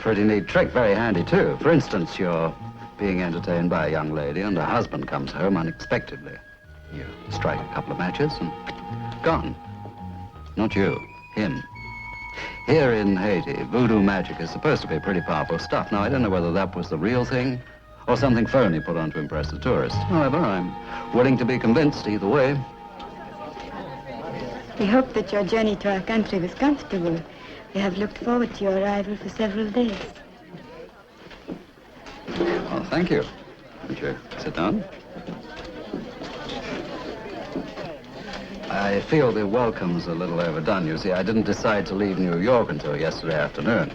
pretty neat trick, very handy too. For instance, you're being entertained by a young lady and her husband comes home unexpectedly. You strike a couple of matches and gone. Not you, him. Here in Haiti, voodoo magic is supposed to be pretty powerful stuff. Now, I don't know whether that was the real thing or something phony put on to impress the tourists. However, I'm willing to be convinced either way. We hope that your journey to our country was comfortable. We have looked forward to your arrival for several days. Well, thank you. Won't you sit down? I feel the welcome's a little overdone. You see, I didn't decide to leave New York until yesterday afternoon.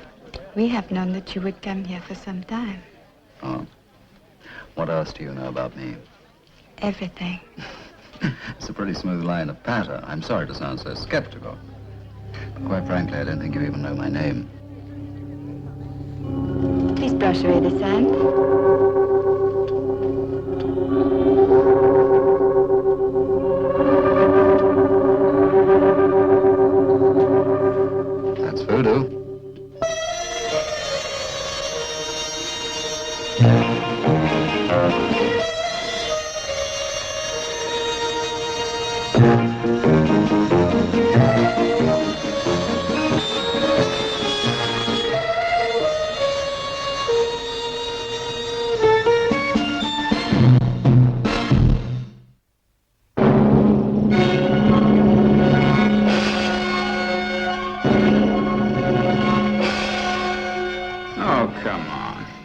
We have known that you would come here for some time. Oh. What else do you know about me? Everything. It's a pretty smooth line of patter. I'm sorry to sound so skeptical. But quite frankly, I don't think you even know my name. Please brush away the sand. That's voodoo.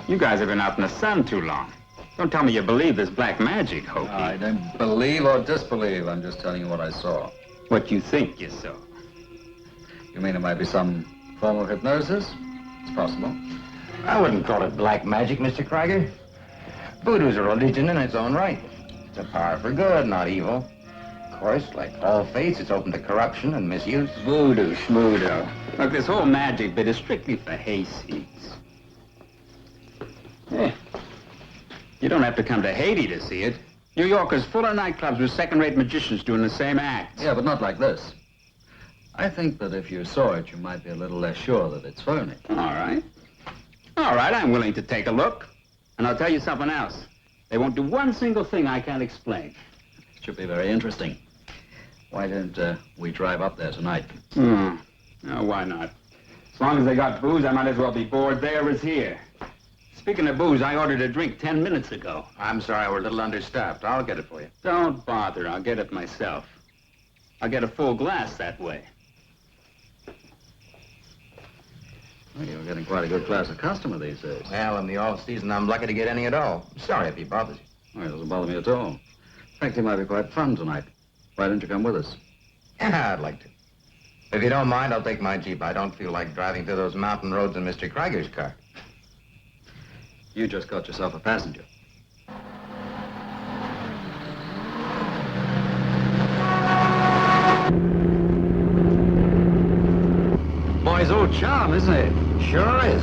You guys have been out in the sun too long. Don't tell me you believe this black magic, Hokey. No, I don't believe or disbelieve. I'm just telling you what I saw. What you think you saw. You mean it might be some form of hypnosis? It's possible. I wouldn't call it black magic, Mr. Krieger. Voodoo's a religion in its own right. It's a power for good, not evil. Of course, like all faiths, it's open to corruption and misuse. Voodoo, schmoodoo. Look, this whole magic bit is strictly for hayseeds. Yeah. You don't have to come to Haiti to see it. New York is full of nightclubs with second-rate magicians doing the same acts. Yeah, but not like this. I think that if you saw it, you might be a little less sure that it's phony. All right. All right, I'm willing to take a look. And I'll tell you something else. They won't do one single thing I can't explain. It should be very interesting. Why don't we drive up there tonight? No, why not? As long as they got booze, I might as well be bored there as here. Speaking of booze, I ordered a drink 10 minutes ago. I'm sorry, we're a little understaffed. I'll get it for you. Don't bother. I'll get it myself. I'll get a full glass that way. Well, you're getting quite a good class of customer these days. Well, in the off-season, I'm lucky to get any at all. Sorry if he bothers you. Oh, it doesn't bother me at all. In fact, it might be quite fun tonight. Why don't you come with us? Yeah, I'd like to. If you don't mind, I'll take my Jeep. I don't feel like driving through those mountain roads in Mr. Krieger's car. You just got yourself a passenger. Boy's old charm, isn't it? Sure is.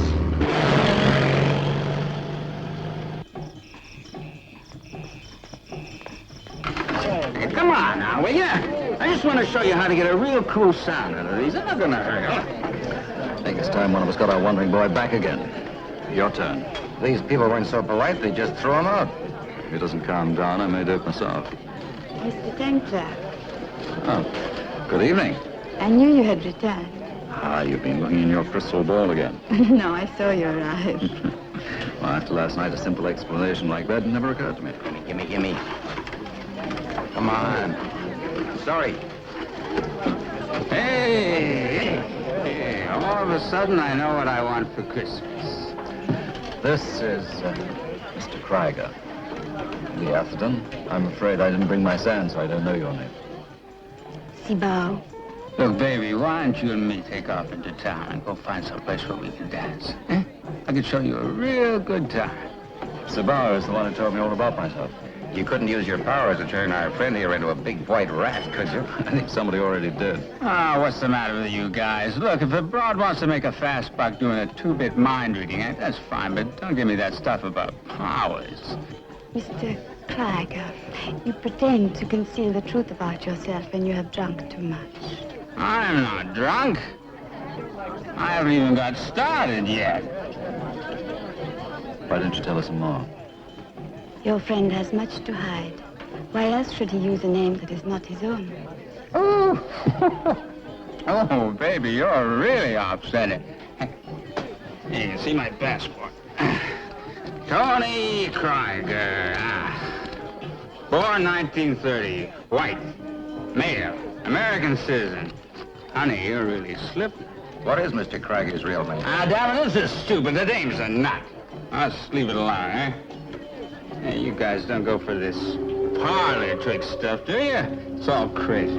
Hey, come on now, will ya? I just want to show you how to get a real cool sound out of these. They're not gonna hurt you. I think it's time one of us got our wandering boy back again. Your turn. These people weren't so polite, they just threw him out. If he doesn't calm down, I may do it myself. Mr. Templar, Oh, good evening. I knew you had returned. Ah, you've been looking in your crystal ball again. No, I saw you arrive. Well, after last night, a simple explanation like that never occurred to me. Gimme. Come on. Sorry. Hey, all of a sudden I know what I want for Christmas. This is Mr. Krieger. The Atherton. I'm afraid I didn't bring my sand, so I don't know your name. Sibao. Look, baby, why don't you and me take off into town and go find some place where we can dance? Eh? I could show you a real good time. Sibao is the one who told me all about myself. You couldn't use your powers to turn our friend here into a big white rat, could you? I think somebody already did. Ah, what's the matter with you guys? Look, if a broad wants to make a fast buck doing a two-bit mind reading, that's fine, but don't give me that stuff about powers. Mr. Krieger, you pretend to conceal the truth about yourself when you have drunk too much. I'm not drunk. I haven't even got started yet. Why don't you tell us some more? Your friend has much to hide. Why else should he use a name that is not his own? Oh, oh, baby, you're really upsetting. Here, you can see my passport. Tony Krieger. Born 1930, white, male, American citizen. Honey, you're really slipping. What is Mr. Krieger's real name? Damn it, this is stupid. The dame's a nut. I'll just leave it alone, eh? Hey, you guys don't go for this parlor trick stuff, do you? It's all crazy.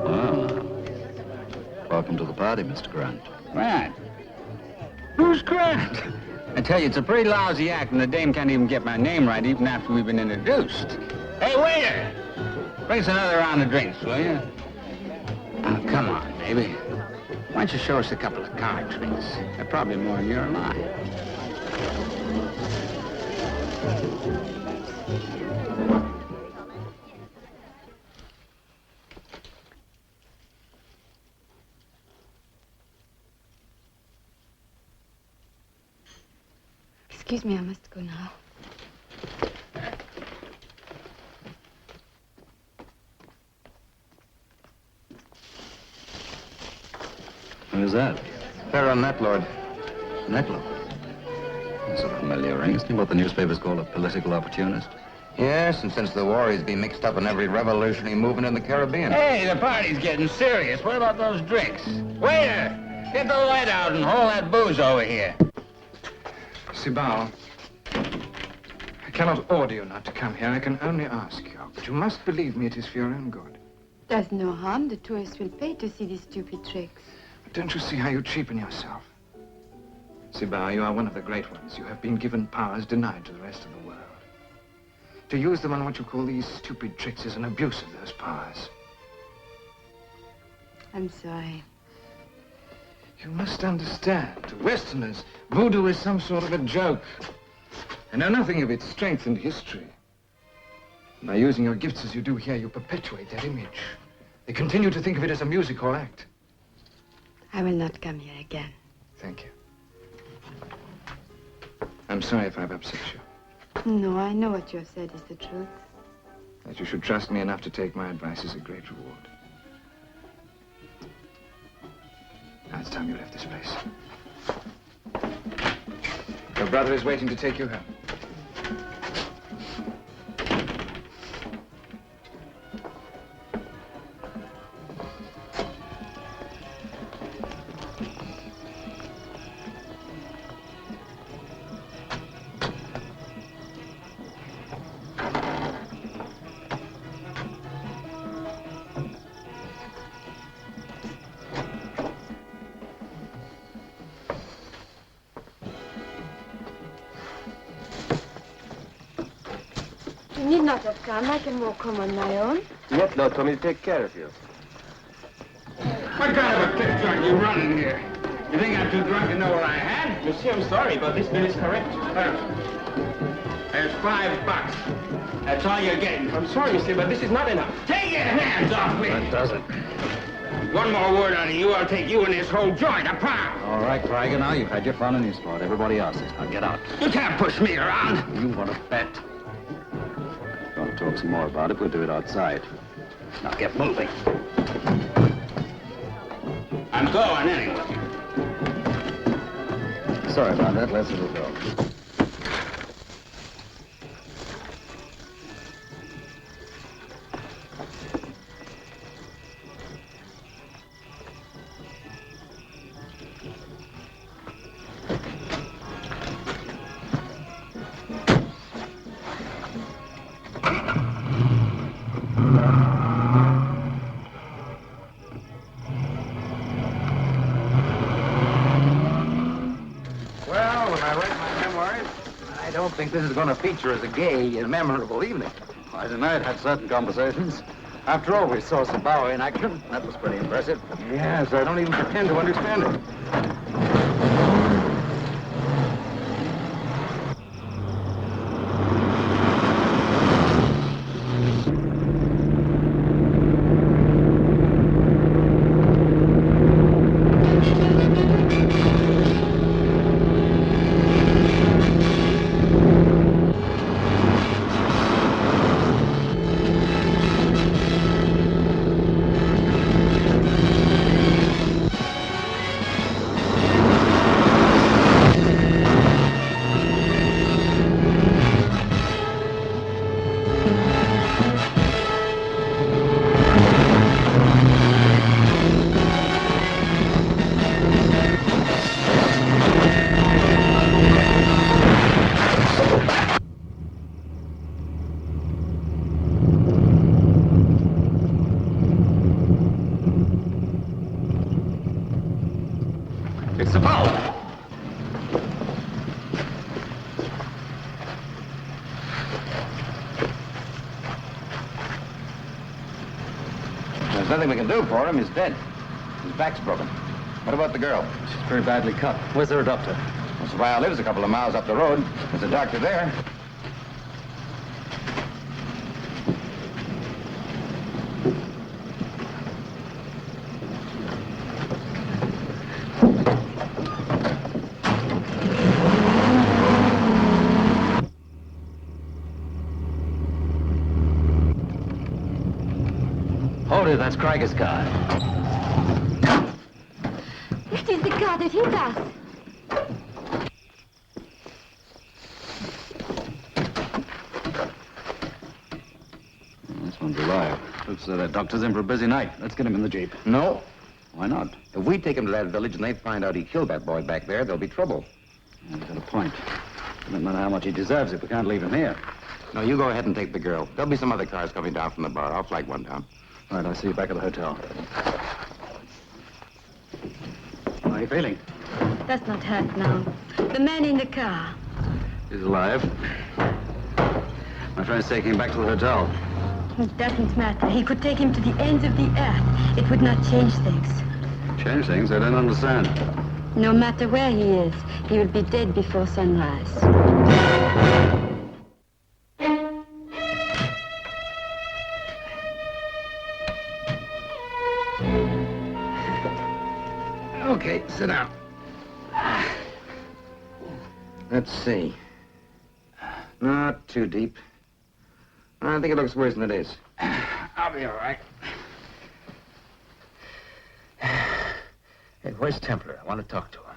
Well, welcome to the party, Mr. Grant. Grant? Who's Grant? I tell you, it's a pretty lousy act, and the dame can't even get my name right even after we've been introduced. Hey, waiter! Bring us another round of drinks, will you? Oh, come on, baby. Why don't you show us a couple of card tricks? They're probably more in your line. Excuse me, I must go now. Who's that? Pharaoh Netlord. Netlord. That's a familiar ring. Isn't he what the newspapers call a political opportunist? Yes, and since the war, he's been mixed up in every revolutionary movement in the Caribbean. Hey, the party's getting serious. What about those drinks? Waiter! Get the light out and hold that booze over here. Sibao, I cannot order you not to come here. I can only ask you. But you must believe me, it is for your own good. There's no harm. The tourists will pay to see these stupid tricks. But don't you see how you cheapen yourself? Sibao, you are one of the great ones. You have been given powers denied to the rest of the world. To use them on what you call these stupid tricks is an abuse of those powers. I'm sorry. You must understand, to Westerners, voodoo is some sort of a joke. They know nothing of its strength and history. By using your gifts as you do here, you perpetuate that image. They continue to think of it as a music hall act. I will not come here again. Thank you. I'm sorry if I've upset you. No, I know what you have said is the truth. That you should trust me enough to take my advice is a great reward. Now it's time you left this place. Your brother is waiting to take you home. You need not have come. I can walk home on my own. Netlord told me to take care of you. What kind of a kick joint you running here? You think I'm too drunk to know what I had? Monsieur, I'm sorry, but this bill is correct. There's $5. That's all you're getting. I'm sorry, monsieur, but this is not enough. Take your hands off me! That does it. One more word out of you, I'll take you and this whole joint apart. All right, Krieger, now you've had your fun in your spot. Everybody else's. Now get out. You can't push me around. You want to bet? If you want to talk some more about it, we'll do it outside. Now get moving. I'm going anyway. Sorry about that. Let's let it go. Well, when I write my memoirs, I don't think this is going to feature as a gay and memorable evening. Why, tonight had certain conversations. After all, we saw Sibao in action. That was pretty impressive. Yes, I don't even pretend to understand it. It's Sibao! There's nothing we can do for him. He's dead. His back's broken. What about the girl? She's very badly cut. Where's there a doctor? Well, Sibao lives a couple of miles up the road. There's a doctor there. Hold it, that's Krieger's car. It is the car that hit us. This one's alive. Looks that doctor's in for a busy night. Let's get him in the Jeep. No. Why not? If we take him to that village and they find out he killed that boy back there, there'll be trouble. He's got a point. No matter how much he deserves it, we can't leave him here. No, you go ahead and take the girl. There'll be some other cars coming down from the bar. I'll flag one down. All right, I'll see you back at the hotel. How are you feeling? Does not hurt now. The man in the car. He's alive. My friend's taking him back to the hotel. It doesn't matter. He could take him to the ends of the earth. It would not change things. Change things? I don't understand. No matter where he is, he will be dead before sunrise. Okay, sit down. Let's see. Not too deep. I think it looks worse than it is. I'll be all right. Hey, where's Templar? I want to talk to him.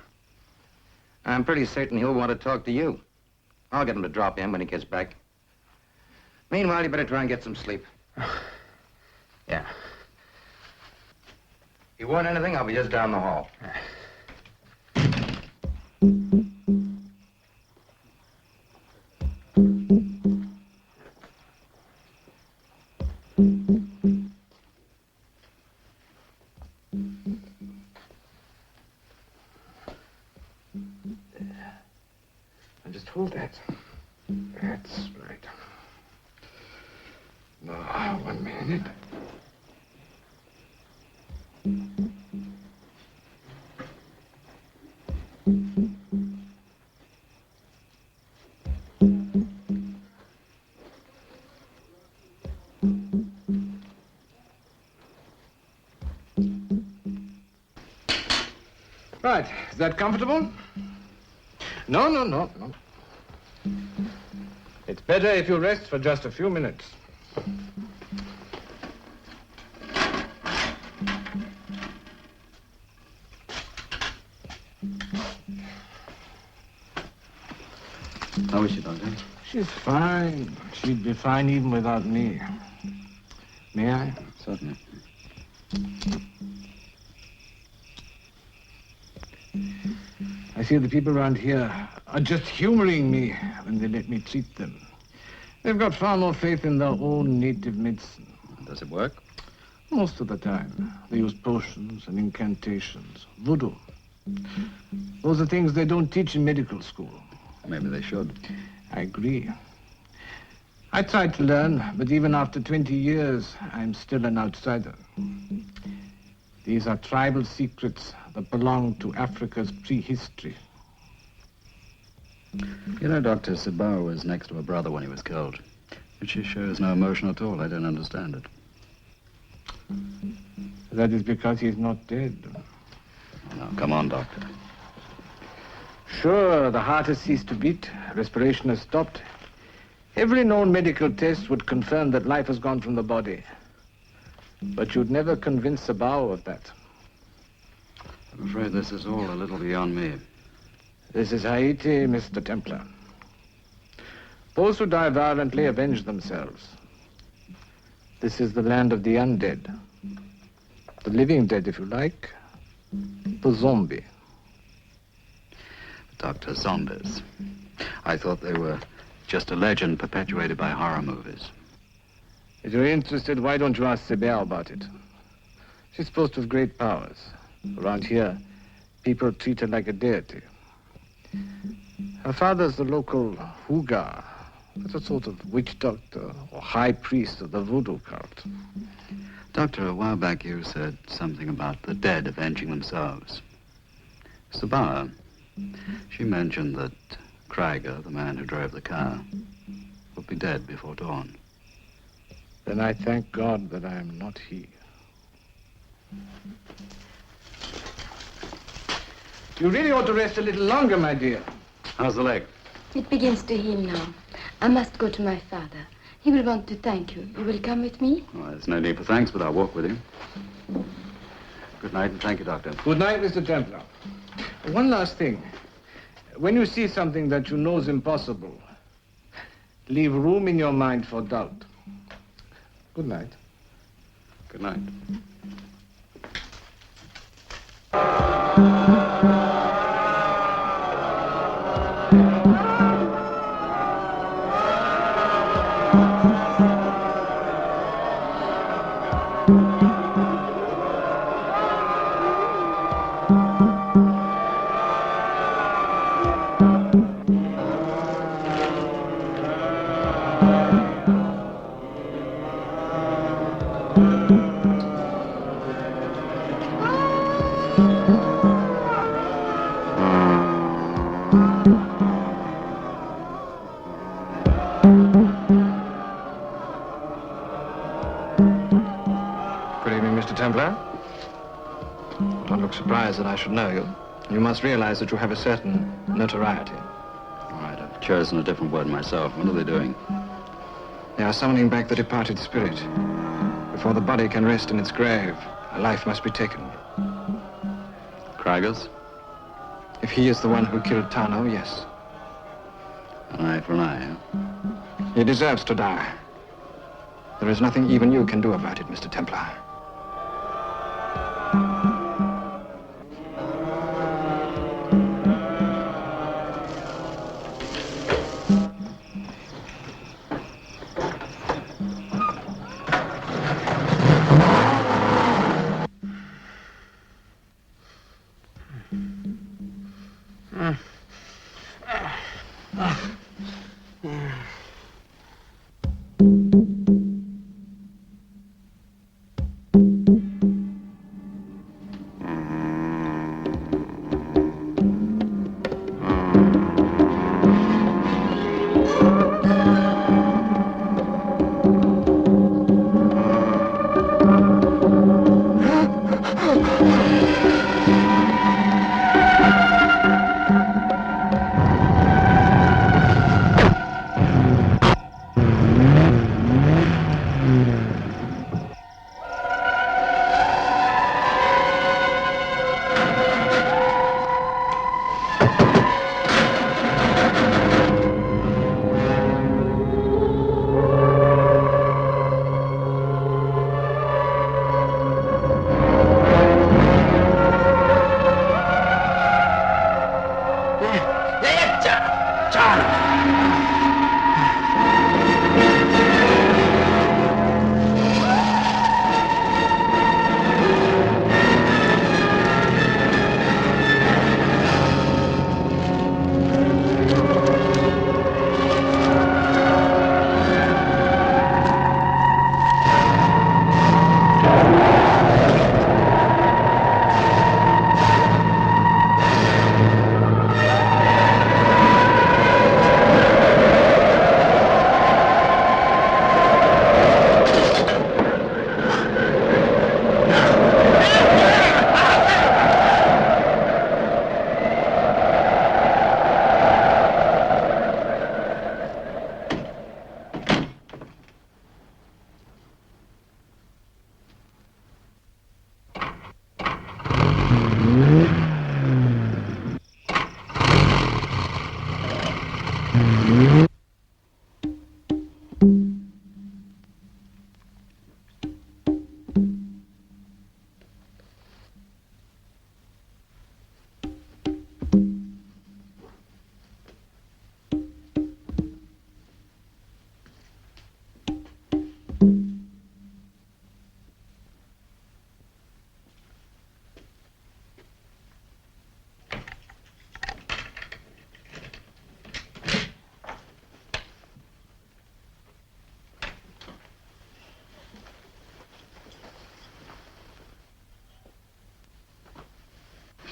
I'm pretty certain he'll want to talk to you. I'll get him to drop in when he gets back. Meanwhile, you better try and get some sleep. Yeah. You want anything? I'll be just down the hall. Now just hold that. That's right. Now, 1 minute. Right, is that comfortable? No. It's better if you rest for just a few minutes. How is she, Doctor? She's fine. She'd be fine even without me. May I? Certainly. I see the people around here are just humoring me when they let me treat them. They've got far more faith in their own native medicine. Does it work? Most of the time. They use potions and incantations, voodoo. Those are things they don't teach in medical school. Maybe they should. I agree. I tried to learn, but even after 20 years, I'm still an outsider. These are tribal secrets that belong to Africa's prehistory. You know, Dr. Sibao was next to her brother when he was killed. But she shows no emotion at all. I don't understand it. That is because he's not dead. Now, come on, Doctor. Sure, the heart has ceased to beat, respiration has stopped. Every known medical test would confirm that life has gone from the body. But you'd never convince Sibao of that. I'm afraid this is all a little beyond me. This is Haiti, Mr. Templar. Those who die violently avenge themselves. This is the land of the undead. The living dead, if you like. The zombie. Dr. Zombies. I thought they were just a legend perpetuated by horror movies. If you're interested, why don't you ask Sibao about it? She's supposed to have great powers. Around here, People treat her like a deity. Her father's the local Huga. That's a sort of witch doctor or high priest of the voodoo cult. Doctor, a while back you said something about the dead avenging themselves. Sibao, she mentioned that Krieger, the man who drove the car, would be dead before dawn. Then I thank God that I am not he. You really ought to rest a little longer, my dear. How's the leg? It begins to heal now. I must go to my father. He will want to thank you. You will come with me? Well, there's no need for thanks, but I'll walk with you. Good night, and thank you, Doctor. Good night, Mr. Templar. One last thing. When you see something that you know is impossible, leave room in your mind for doubt. Good night. Good night. Good evening, Mr. Templar. Don't look surprised that I should know you. You must realize that you have a certain notoriety. All right, I've chosen a different word myself. What are they doing? They are summoning back the departed spirit. Before the body can rest in its grave, a life must be taken. Krieger's? If he is the one who killed Tano, yes. An eye for an eye, huh? He deserves to die. There is nothing even you can do about it, Mr. Templar.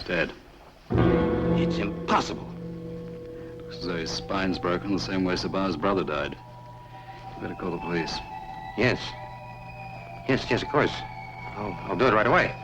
Dead. It's impossible. Looks as though his spine's broken the same way Sibao's brother died. You better call the police. Yes. Yes, of course. I'll do it right away.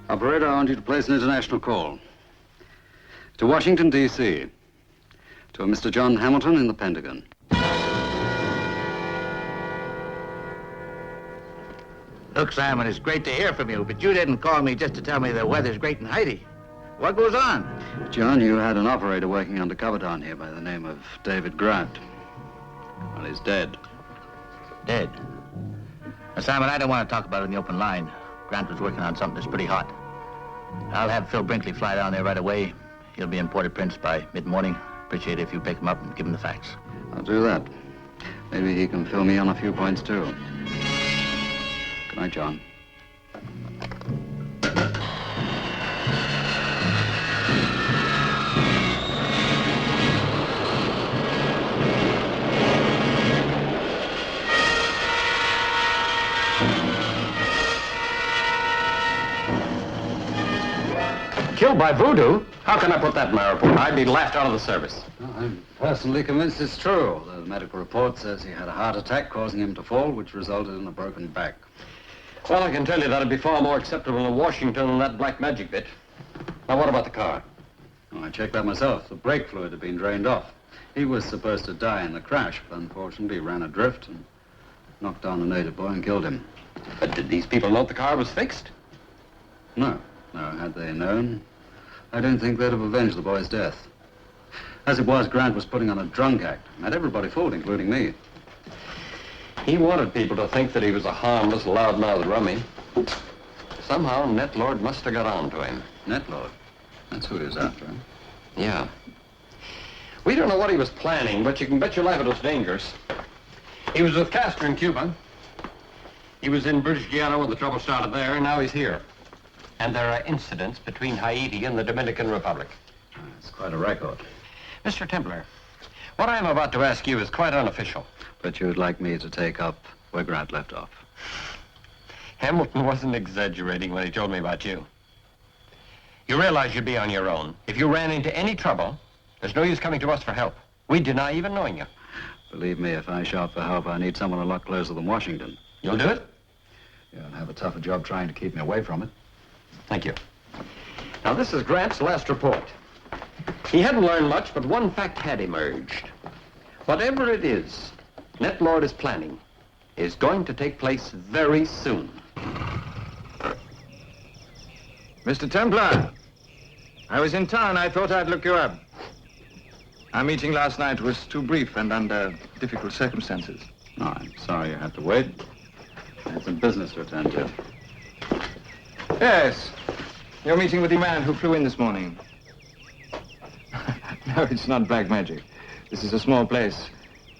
Operator, I want you to place an international call. To Washington, D.C. To a Mr. John Hamilton in the Pentagon. Look, Simon, it's great to hear from you, but you didn't call me just to tell me the weather's great in Haiti. What goes on? John, you had an operator working undercover down here by the name of David Grant. Well, he's dead. Dead. Now, Simon, I don't want to talk about it in the open line. Grant was working on something that's pretty hot. I'll have Phil Brinkley fly down there right away. He'll be in Port-au-Prince by mid-morning. Appreciate it if you pick him up and give him the facts. I'll do that. Maybe he can fill me on a few points, too. Good night, John. Killed by voodoo? How can I put that in my report? I'd be laughed out of the service. Well, I'm personally convinced it's true, although the medical report says he had a heart attack causing him to fall, which resulted in a broken back. Well, I can tell you that'd be far more acceptable in Washington than that black magic bit. Now, what about the car? Oh, I checked that myself. The brake fluid had been drained off. He was supposed to die in the crash, but unfortunately he ran adrift and knocked down a native boy and killed him. But did these people know the car was fixed? No, had they known, I don't think they'd have avenged the boy's death. As it was, Grant was putting on a drunk act. Had everybody fooled, including me. He wanted people to think that he was a harmless, loud-mouthed rummy. Somehow, Netlord must have got on to him. Netlord? That's who he was after, huh? Yeah. We don't know what he was planning, but you can bet your life it was dangerous. He was with Castro in Cuba. He was in British Guiana when the trouble started there, and now he's here. And there are incidents between Haiti and the Dominican Republic. It's quite a record. Mr. Templar, what I'm about to ask you is quite unofficial. But you'd like me to take up where Grant left off. Hamilton wasn't exaggerating when he told me about you. You realize you'd be on your own. If you ran into any trouble, there's no use coming to us for help. We'd deny even knowing you. Believe me, if I shout for help, I need someone a lot closer than Washington. You'll do it? You'll have a tougher job trying to keep me away from it. Thank you. Now, this is Grant's last report. He hadn't learned much, but one fact had emerged. Whatever it is Netlord is planning is going to take place very soon. Mr. Templar, I was in town. I thought I'd look you up. Our meeting last night was too brief and under difficult circumstances. No, I'm sorry you had to wait. I had some business to attend to. Yes, you're meeting with the man who flew in this morning. No, it's not black magic. This is a small place.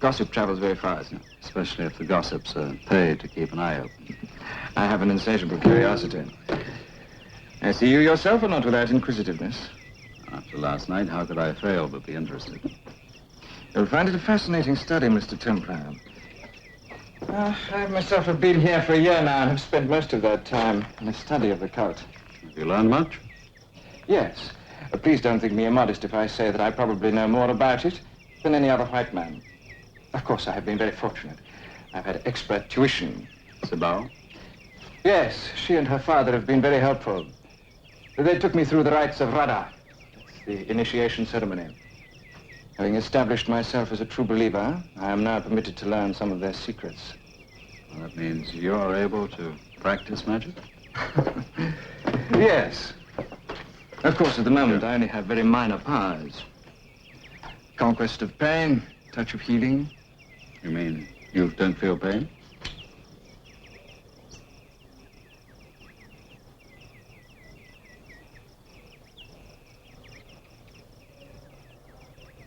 Gossip travels very fast. Especially if the gossips are paid to keep an eye open. I have an insatiable curiosity. I see you yourself are not without inquisitiveness. After last night, how could I fail but be interested? You'll find it a fascinating study, Mr. Templar. I myself have been here for a year now and have spent most of that time in the study of the cult. Have you learned much? Yes. Please don't think me immodest if I say that I probably know more about it than any other white man. Of course, I have been very fortunate. I've had expert tuition. Sibao? Yes, she and her father have been very helpful. They took me through the rites of Radha. That's the initiation ceremony. Having established myself as a true believer, I am now permitted to learn some of their secrets. Well, that means you're able to practice magic? Yes. Of course, at the moment, I only have very minor powers. Conquest of pain, touch of healing. You mean you don't feel pain?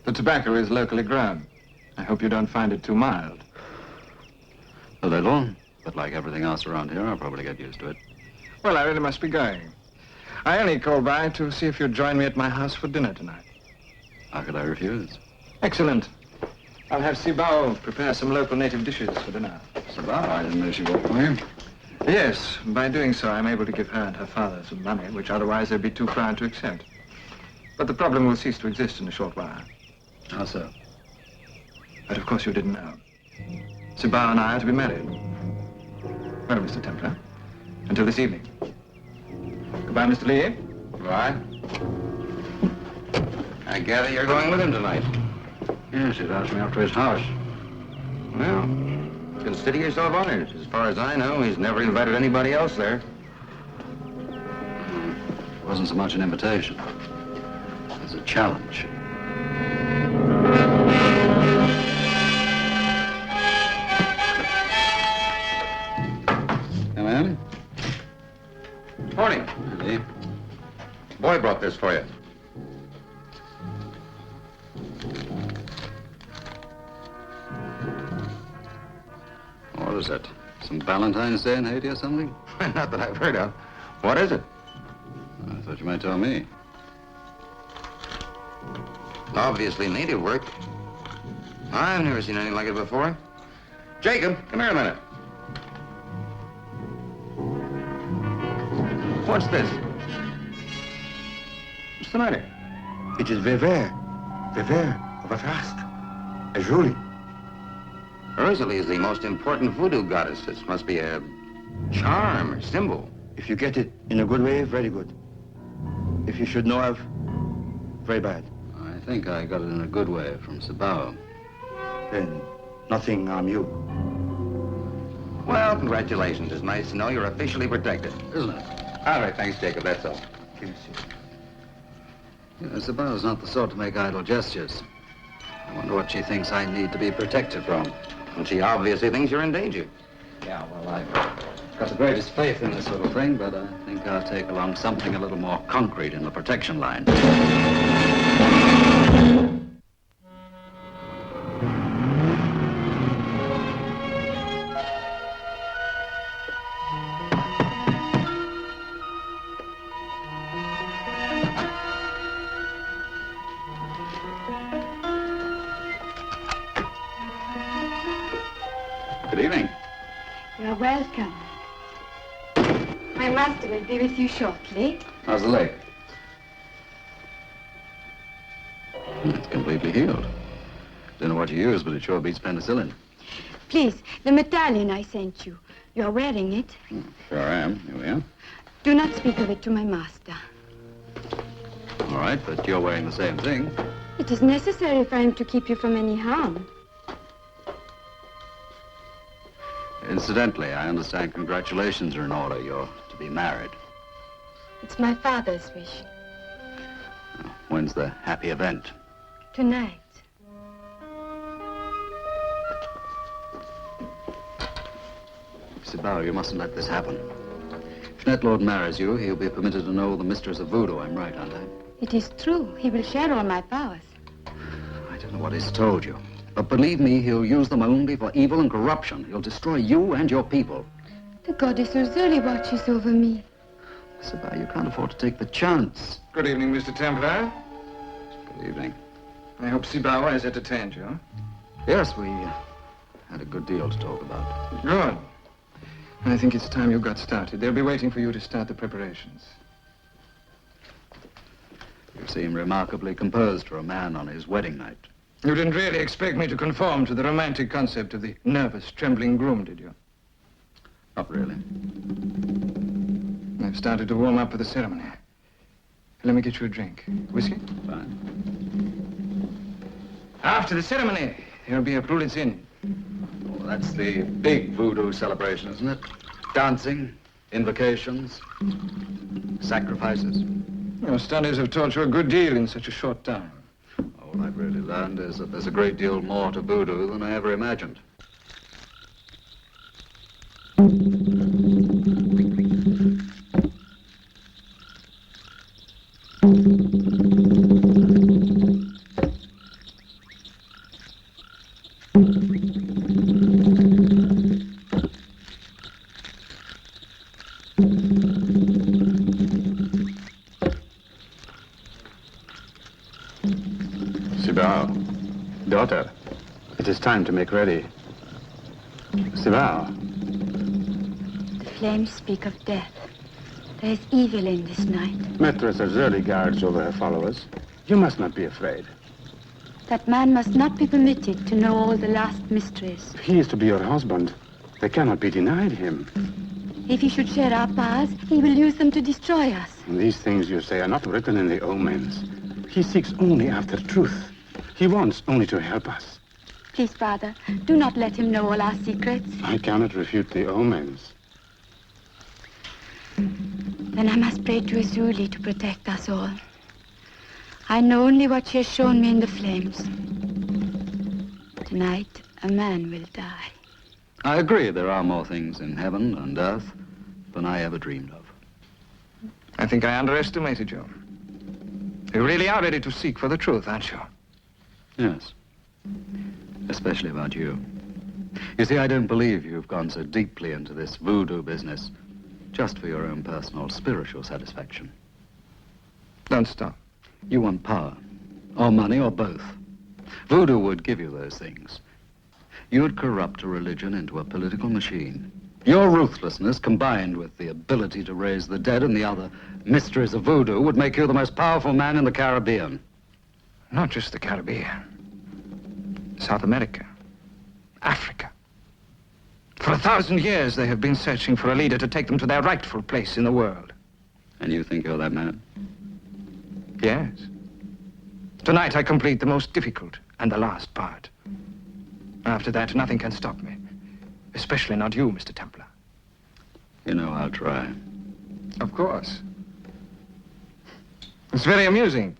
The tobacco is locally grown. I hope you don't find it too mild. A little, but like everything else around here, I'll probably get used to it. Well, I really must be going. I only called by to see if you'd join me at my house for dinner tonight. How could I refuse? Excellent. I'll have Sibao prepare some local native dishes for dinner. Sibao, I didn't know she worked for him. Yes, by doing so, I'm able to give her and her father some money, which otherwise they'd be too proud to accept. But the problem will cease to exist in a short while. How so? But of course you didn't know. Sibao and I are to be married. Well, Mr. Templar, until this evening. Goodbye, Mr. Lee. Goodbye. I gather you're going with him tonight. Yes, he'd asked me up to his house. Well, consider yourself honored. As far as I know, he's never invited anybody else there. It wasn't so much an invitation as a challenge. Come in. Morning. Lee. Boy brought this for you. What is it? Some Valentine's Day in Haiti or something? Not that I've heard of. What is it? I thought you might tell me. Obviously native work. I've never seen anything like it before. Jacob, come here a minute. What's this? What's the matter? It is Vever of a fast. A Julie. Rosalie is the most important voodoo goddess. This must be a charm or symbol. If you get it in a good way, very good. If you should know of, very bad. I think I got it in a good way from Sibao. Then nothing harm you. Well, congratulations. It's nice to know you're officially protected. Isn't it? All right, thanks, Jacob. That's all. Sibao's not the sort to make idle gestures. I wonder what she thinks I need to be protected from. And she obviously thinks you're in danger. Yeah, well, I've got the greatest faith in this little thing, but I think I'll take along something a little more concrete in the protection line. Good evening. You're welcome. My master will be with you shortly. How's the leg? It's completely healed. Don't know what you use, but it sure beats penicillin. Please, the medallion I sent you. You're wearing it. Sure am. Here we are. Do not speak of it to my master. All right, but you're wearing the same thing. It is necessary for him to keep you from any harm. Incidentally, I understand congratulations are in order. You're to be married. It's my father's wish. When's the happy event? Tonight. Sibao, you mustn't let this happen. If Netlord marries you, he'll be permitted to know the mysteries of voodoo. I'm right, aren't I? It is true. He will share all my powers. I don't know what he's told you. But believe me, he'll use them only for evil and corruption. He'll destroy you and your people. The goddess Ursuli watches over me. Sibao, you can't afford to take the chance. Good evening, Mr. Templar. Good evening. I hope Sibao has entertained you. Yes, we had a good deal to talk about. Good. I think it's time you got started. They'll be waiting for you to start the preparations. You seem remarkably composed for a man on his wedding night. You didn't really expect me to conform to the romantic concept of the nervous, trembling groom, did you? Not really. I've started to warm up for the ceremony. Let me get you a drink. Whiskey? Fine. After the ceremony, there'll be a Prulitz. Oh, that's the big voodoo celebration, isn't it? Dancing, invocations, sacrifices. Your studies have taught you a good deal in such a short time. All I've really learned is that there's a great deal more to voodoo than I ever imagined. Sibao, daughter, it is time to make ready. Sibao, The flames speak of death. There is evil in this night. Mistress has early guards over her followers. You must not be afraid. That man must not be permitted to know all the last mysteries. He is to be your husband. They cannot be denied him. If he should share our powers, he will use them to destroy us. These things you say are not written in the omens. He seeks only after truth. He wants only to help us. Please, Father, do not let him know all our secrets. I cannot refute the omens. Then I must pray to Azuli to protect us all. I know only what she has shown me in the flames. Tonight, a man will die. I agree there are more things in heaven and earth than I ever dreamed of. I think I underestimated you. You really are ready to seek for the truth, aren't you? Yes. Especially about you. You see, I don't believe you've gone so deeply into this voodoo business just for your own personal spiritual satisfaction. Don't stop. You want power, or money, or both. Voodoo would give you those things. You'd corrupt a religion into a political machine. Your ruthlessness, combined with the ability to raise the dead and the other mysteries of voodoo, would make you the most powerful man in the Caribbean. Not just the Caribbean. South America. Africa. For 1,000 years, they have been searching for a leader to take them to their rightful place in the world. And you think you're that man? Yes. Tonight, I complete the most difficult and the last part. After that, nothing can stop me. Especially not you, Mr. Templar. You know I'll try. Of course. It's very amusing.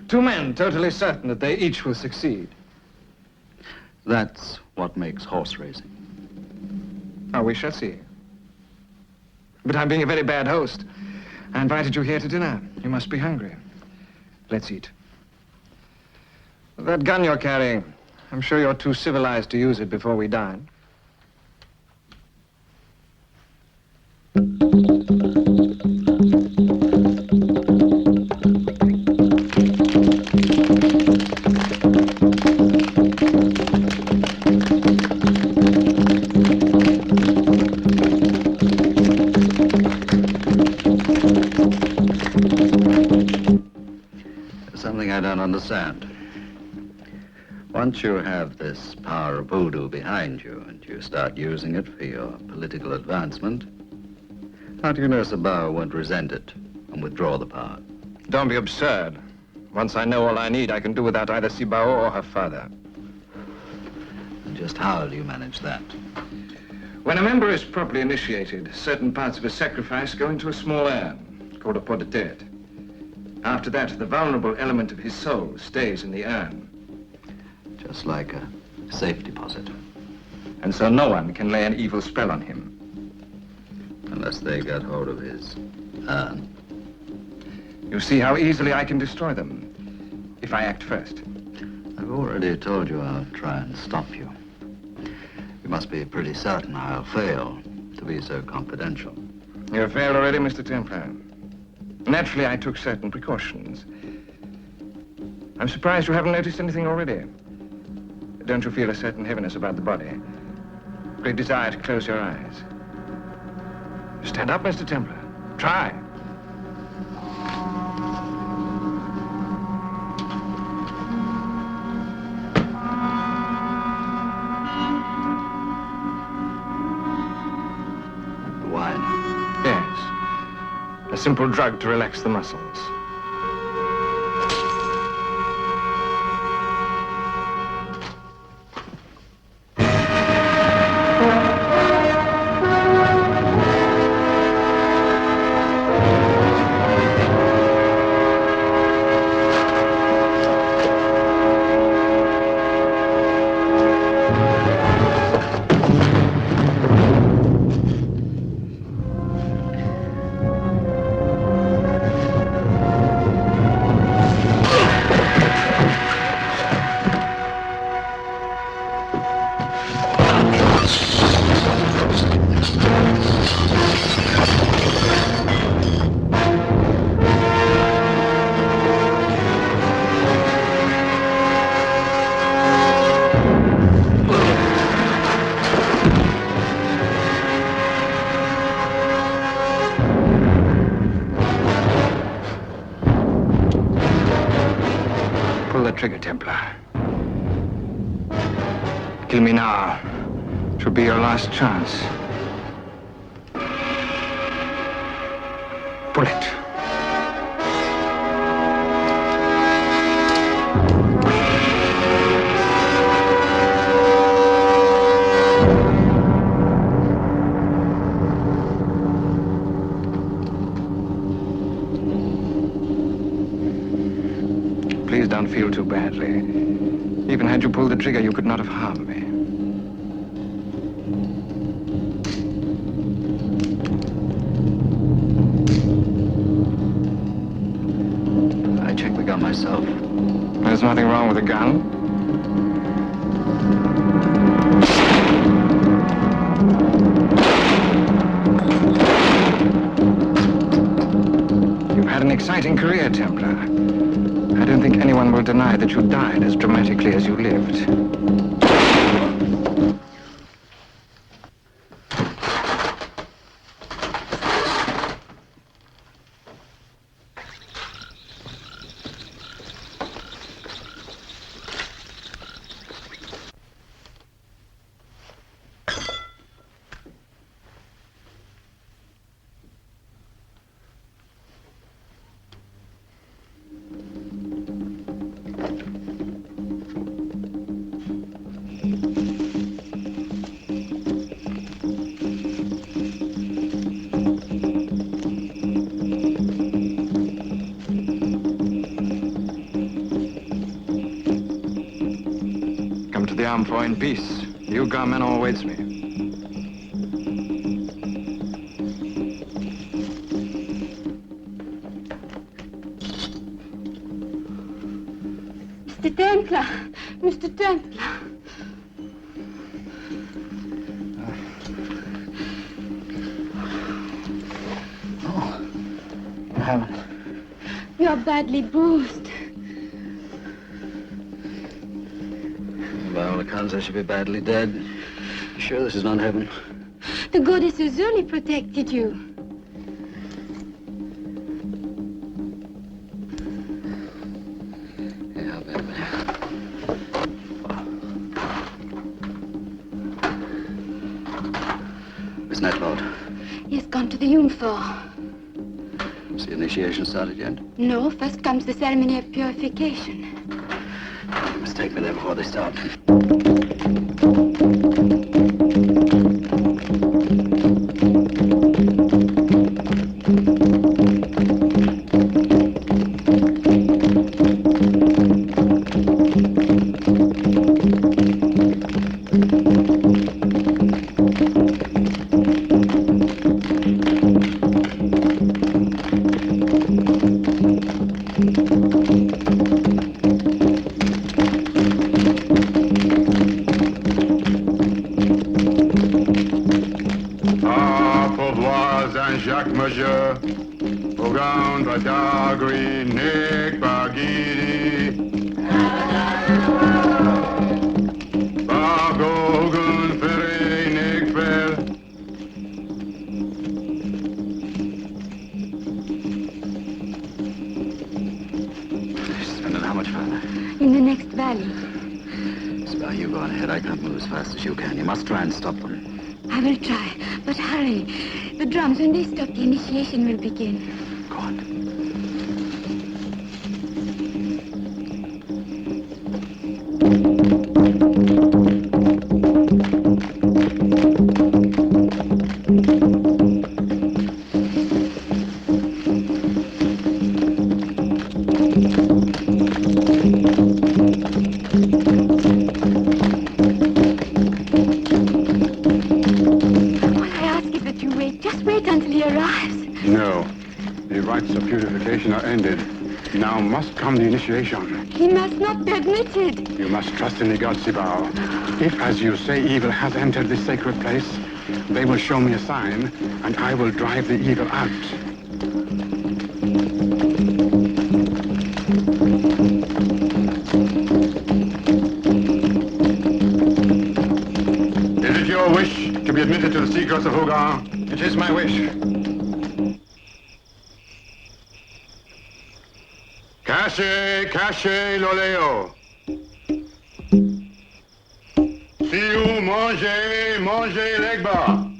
Two men totally certain that they each will succeed. That's what makes horse racing. Oh, we shall see. But I'm being a very bad host. I invited you here to dinner. You must be hungry. Let's eat. That gun you're carrying, I'm sure you're too civilized to use it before we dine. Something I don't understand. Once you have this power of voodoo behind you and you start using it for your political advancement, how do you know Sibao won't resent it and withdraw the power? Don't be absurd. Once I know all I need, I can do without either Sibao or her father. And just how do you manage that? When a member is properly initiated, certain parts of his sacrifice go into a small urn called a pot de tête. After that, the vulnerable element of his soul stays in the urn. Just like a safe deposit. And so no one can lay an evil spell on him. Unless they get hold of his urn. You see how easily I can destroy them if I act first. I've already told you I'll try and stop you. You must be pretty certain I'll fail to be so confidential. You've failed already, Mr. Templar. Naturally, I took certain precautions. I'm surprised you haven't noticed anything already. Don't you feel a certain heaviness about the body? Great desire to close your eyes. Stand up, Mr. Templar. Try. simple drug to relax the muscles. Pull the trigger, Templar. Kill me now. It will be your last chance. Pull it. Please don't feel too badly. Even had you pulled the trigger, you could not have harmed me. I checked the gun myself. There's nothing wrong with the gun. You've had an exciting career, Templar. I don't think anyone will deny that you died as dramatically as you lived. Come to the armed floor in peace. The Ugar manor awaits me. Mr. Templar! Mr. Templar! I haven't. You're badly bruised. By all accounts, I should be badly dead. You sure this is not heaven? The goddess Uzuli protected you. Yeah, baby. Miss Netlord, He has gone to the Jungfrau. has the initiation started yet? No, first comes the ceremony of purification. You must take me there before they start. In the next valley. Sibao, you go on ahead. I can't move as fast as you can. You must try and stop them. I will try, but hurry. The drums, when they stop, the initiation will begin. rites of purification are ended. Now must come the initiation. He must not be admitted. You must trust in the gods, Sibao. If, as you say, evil has entered this sacred place, they will show me a sign, and I will drive the evil out. Is it your wish to be admitted to the secrets of Hogar? It is my wish. Cachez l'oleo. Si vous mangez l'egba.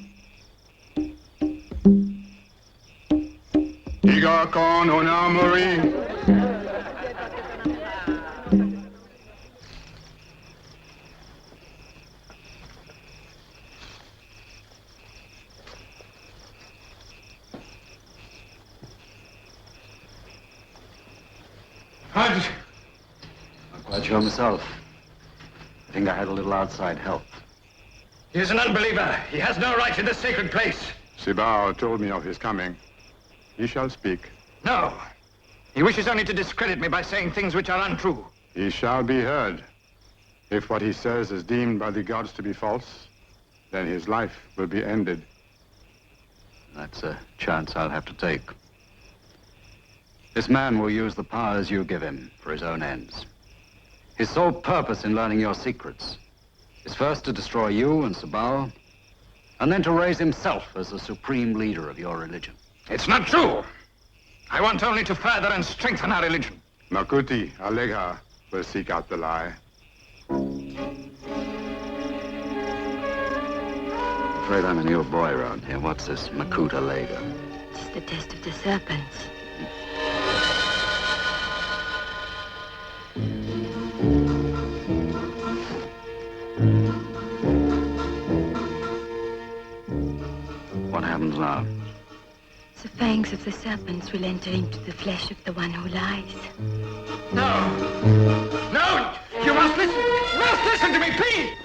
Iga kon onamori. Not quite sure myself. I think I had a little outside help. He is an unbeliever. He has no right in this sacred place. Sibao told me of his coming. He shall speak. No. He wishes only to discredit me by saying things which are untrue. He shall be heard. If what he says is deemed by the gods to be false, then his life will be ended. That's a chance I'll have to take. This man will use the powers you give him for his own ends. His sole purpose in learning your secrets is first to destroy you and Sibao, and then to raise himself as the supreme leader of your religion. It's not true. I want only to further and strengthen our religion. Makuti Alegha will seek out the lie. I'm afraid I'm a new boy around here. What's this Makuta Lega? It's the test of the serpents. What happens now? The fangs of the serpents will enter into the flesh of the one who lies. No! No! You must listen! You must listen to me, please!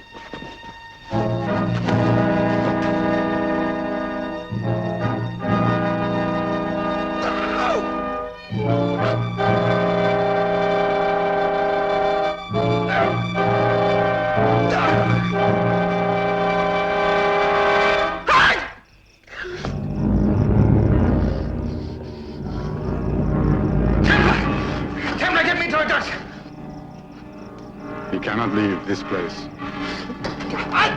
He cannot leave this place. I